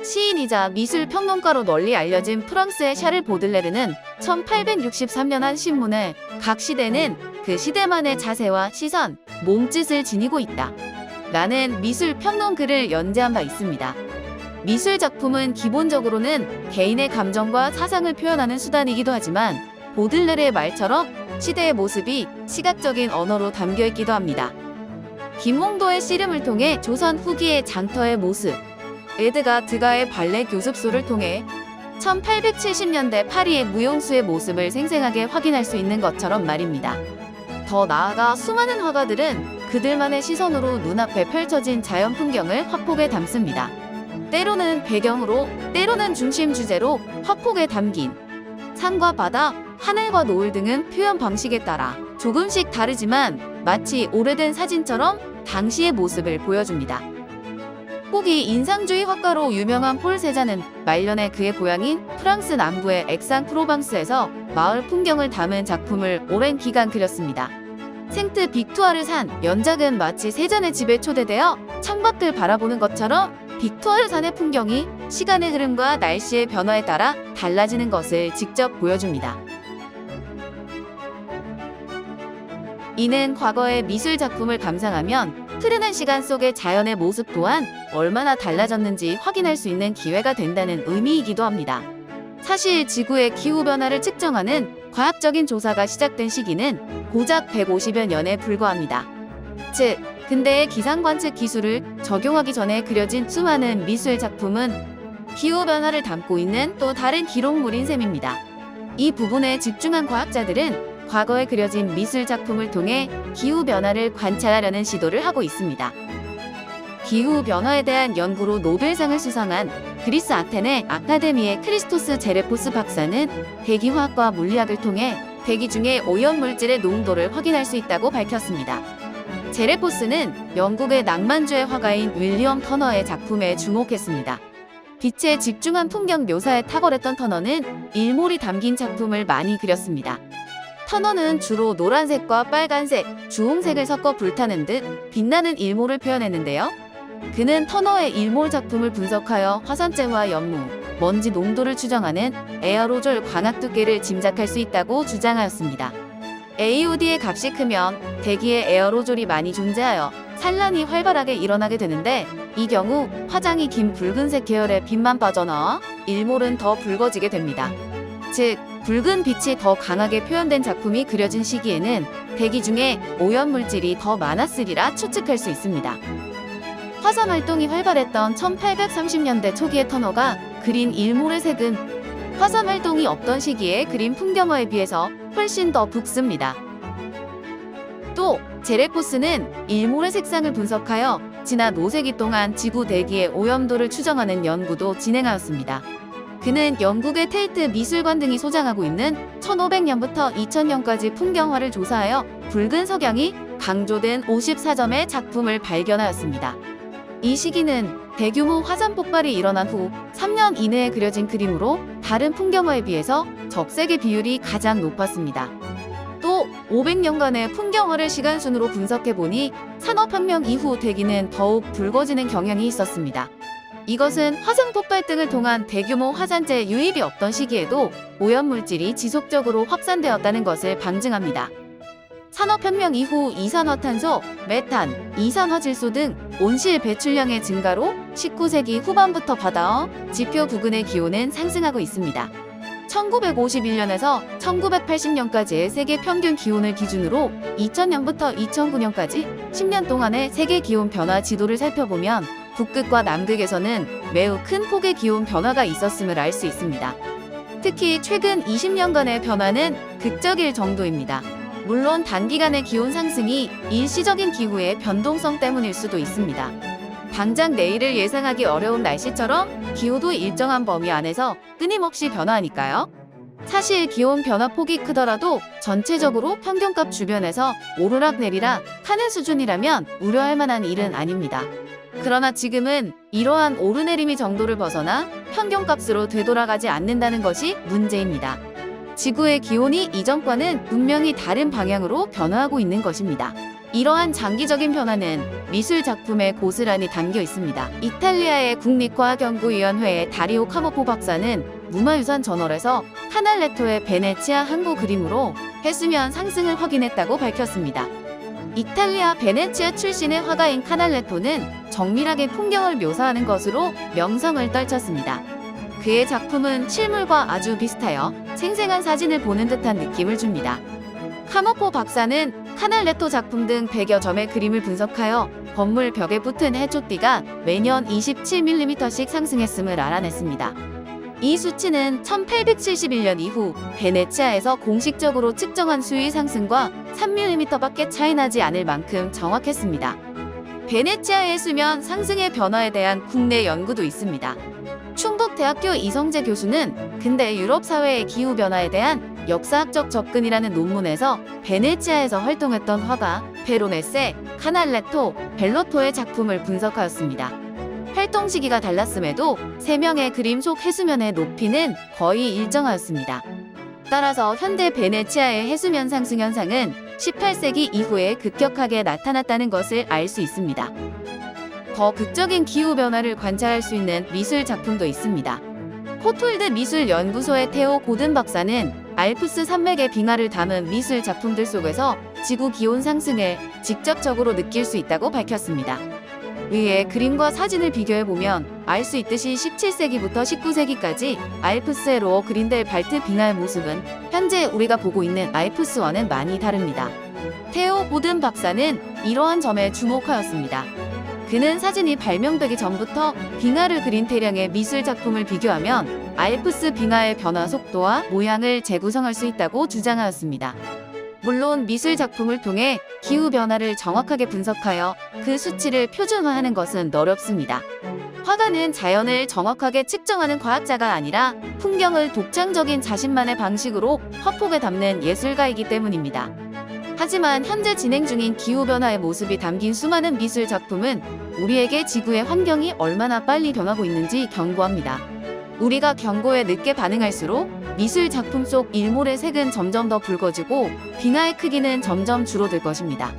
시인이자 미술 평론가로 널리 알려진 프랑스의 샤를 보들레르는 1863년 한 신문에 각 시대는 그 시대만의 자세와 시선, 몸짓을 지니고 있다 라는 미술 평론 글을 연재한 바 있습니다. 미술 작품은 기본적으로는 개인의 감정과 사상을 표현하는 수단이기도 하지만 보들레르의 말처럼 시대의 모습이 시각적인 언어로 담겨 있기도 합니다. 김홍도의 씨름을 통해 조선 후기의 장터의 모습, 에드가 드가의 발레 교습소를 통해 1870년대 파리의 무용수의 모습을 생생하게 확인할 수 있는 것처럼 말입니다. 더 나아가 수많은 화가들은 그들만의 시선으로 눈앞에 펼쳐진 자연 풍경을 화폭에 담습니다. 때로는 배경으로, 때로는 중심 주제로 화폭에 담긴 산과 바다, 하늘과 노을 등은 표현 방식에 따라 조금씩 다르지만 마치 오래된 사진처럼 당시의 모습을 보여줍니다. 혹이 인상주의 화가로 유명한 폴 세자는 말년에 그의 고향인 프랑스 남부의 엑상-프로방스에서 마을 풍경을 담은 작품을 오랜 기간 그렸습니다. 생트 빅투아르 산, 연작은 마치 세잔의 집에 초대되어 창밖을 바라보는 것처럼 빅투아르 산의 풍경이 시간의 흐름과 날씨의 변화에 따라 달라지는 것을 직접 보여줍니다. 이는 과거의 미술 작품을 감상하면 흐르는 시간 속의 자연의 모습 또한 얼마나 달라졌는지 확인할 수 있는 기회가 된다는 의미이기도 합니다. 사실 지구의 기후변화를 측정하는 과학적인 조사가 시작된 시기는 고작 150여 년에 불과합니다. 즉, 근대의 기상관측 기술을 적용하기 전에 그려진 수많은 미술 작품은 기후변화를 담고 있는 또 다른 기록물인 셈입니다. 이 부분에 집중한 과학자들은 과거에 그려진 미술 작품을 통해 기후변화를 관찰하려는 시도를 하고 있습니다. 기후변화에 대한 연구로 노벨상을 수상한 그리스 아테네 아카데미의 크리스토스 제레포스 박사는 대기화학과 물리학을 통해 대기 중의 오염물질의 농도를 확인할 수 있다고 밝혔습니다. 제레포스는 영국의 낭만주의 화가인 윌리엄 터너의 작품에 주목했습니다. 빛에 집중한 풍경 묘사에 탁월했던 터너는 일몰이 담긴 작품을 많이 그렸습니다. 터너는 주로 노란색과 빨간색, 주홍색을 섞어 불타는 듯 빛나는 일몰을 표현했는데요. 그는 터너의 일몰 작품을 분석하여 화산재와 연무, 먼지 농도를 추정하는 에어로졸 광학 두께를 짐작할 수 있다고 주장하였습니다. AOD의 값이 크면 대기에 에어로졸이 많이 존재하여 산란이 활발하게 일어나게 되는데, 이 경우 화장이 긴 붉은색 계열의 빛만 빠져나와 일몰은 더 붉어지게 됩니다. 즉, 붉은 빛이 더 강하게 표현된 작품이 그려진 시기에는 대기 중에 오염물질이 더 많았으리라 추측할 수 있습니다. 화산 활동이 활발했던 1830년대 초기의 터너가 그린 일몰의 색은 화산 활동이 없던 시기에 그린 풍경화에 비해서 훨씬 더 붉습니다. 또 제레포스는 일몰의 색상을 분석하여 지난 5세기 동안 지구 대기의 오염도를 추정하는 연구도 진행하였습니다. 그는 영국의 테이트 미술관 등이 소장하고 있는 1500년부터 2000년까지 풍경화를 조사하여 붉은 석양이 강조된 54점의 작품을 발견하였습니다. 이 시기는 대규모 화산 폭발이 일어난 후 3년 이내에 그려진 그림으로 다른 풍경화에 비해서 적색의 비율이 가장 높았습니다. 또 500년간의 풍경화를 시간순으로 분석해보니 산업혁명 이후 대기는 더욱 붉어지는 경향이 있었습니다. 이것은 화산 폭발 등을 통한 대규모 화산재 유입이 없던 시기에도 오염물질이 지속적으로 확산되었다는 것을 방증합니다. 산업혁명 이후 이산화탄소, 메탄, 이산화질소 등 온실 배출량의 증가로 19세기 후반부터 바다와 지표 부근의 기온은 상승하고 있습니다. 1951년에서 1980년까지의 세계 평균 기온을 기준으로 2000년부터 2009년까지 10년 동안의 세계 기온 변화 지도를 살펴보면 북극과 남극에서는 매우 큰 폭의 기온 변화가 있었음을 알 수 있습니다. 특히 최근 20년간의 변화는 극적일 정도입니다. 물론 단기간의 기온 상승이 일시적인 기후의 변동성 때문일 수도 있습니다. 당장 내일을 예상하기 어려운 날씨처럼 기후도 일정한 범위 안에서 끊임없이 변화하니까요. 사실 기온 변화 폭이 크더라도 전체적으로 평균값 주변에서 오르락내리락 하는 수준이라면 우려할 만한 일은 아닙니다. 그러나 지금은 이러한 오르내림이 정도를 벗어나 평균값으로 되돌아가지 않는다는 것이 문제입니다. 지구의 기온이 이전과는 분명히 다른 방향으로 변화하고 있는 것입니다. 이러한 장기적인 변화는 미술 작품에 고스란히 담겨 있습니다. 이탈리아의 국립과학연구위원회의 다리오 카모포 박사는 문화유산 저널에서 카날레토의 베네치아 항구 그림으로 해수면 상승을 확인했다고 밝혔습니다. 이탈리아 베네치아 출신의 화가인 카날레토는 정밀하게 풍경을 묘사하는 것으로 명성을 떨쳤습니다. 그의 작품은 실물과 아주 비슷하여 생생한 사진을 보는 듯한 느낌을 줍니다. 카모포 박사는 카날레토 작품 등 100여 점의 그림을 분석하여 건물 벽에 붙은 해초띠가 매년 27mm씩 상승했음을 알아냈습니다. 이 수치는 1871년 이후 베네치아에서 공식적으로 측정한 수위 상승과 3mm밖에 차이나지 않을 만큼 정확했습니다. 베네치아의 수면 상승의 변화에 대한 국내 연구도 있습니다. 충북대학교 이성재 교수는 근대 유럽 사회의 기후 변화에 대한 역사학적 접근이라는 논문에서 베네치아에서 활동했던 화가 베로네세, 카날레토, 벨로토의 작품을 분석하였습니다. 활동 시기가 달랐음에도 3명의 그림 속 해수면의 높이는 거의 일정하였습니다. 따라서 현대 베네치아의 해수면 상승 현상은 18세기 이후에 급격하게 나타났다는 것을 알 수 있습니다. 더 극적인 기후변화를 관찰할 수 있는 미술 작품도 있습니다. 코톨드 미술연구소의 테오 고든 박사는 알프스 산맥의 빙하를 담은 미술 작품들 속에서 지구 기온 상승을 직접적으로 느낄 수 있다고 밝혔습니다. 위의 그림과 사진을 비교해보면 알 수 있듯이 17세기부터 19세기까지 알프스의 로어 그린델 발트 빙하의 모습은 현재 우리가 보고 있는 알프스와는 많이 다릅니다. 테오 고든 박사는 이러한 점에 주목하였습니다. 그는 사진이 발명되기 전부터 빙하를 그린 대량의 미술 작품을 비교하면 알프스 빙하의 변화 속도와 모양을 재구성할 수 있다고 주장하였습니다. 물론 미술 작품을 통해 기후 변화를 정확하게 분석하여 그 수치를 표준화하는 것은 어렵습니다. 화가는 자연을 정확하게 측정하는 과학자가 아니라 풍경을 독창적인 자신만의 방식으로 화폭에 담는 예술가이기 때문입니다. 하지만 현재 진행 중인 기후변화의 모습이 담긴 수많은 미술 작품은 우리에게 지구의 환경이 얼마나 빨리 변하고 있는지 경고합니다. 우리가 경고에 늦게 반응할수록 미술 작품 속 일몰의 색은 점점 더 붉어지고 빙하의 크기는 점점 줄어들 것입니다.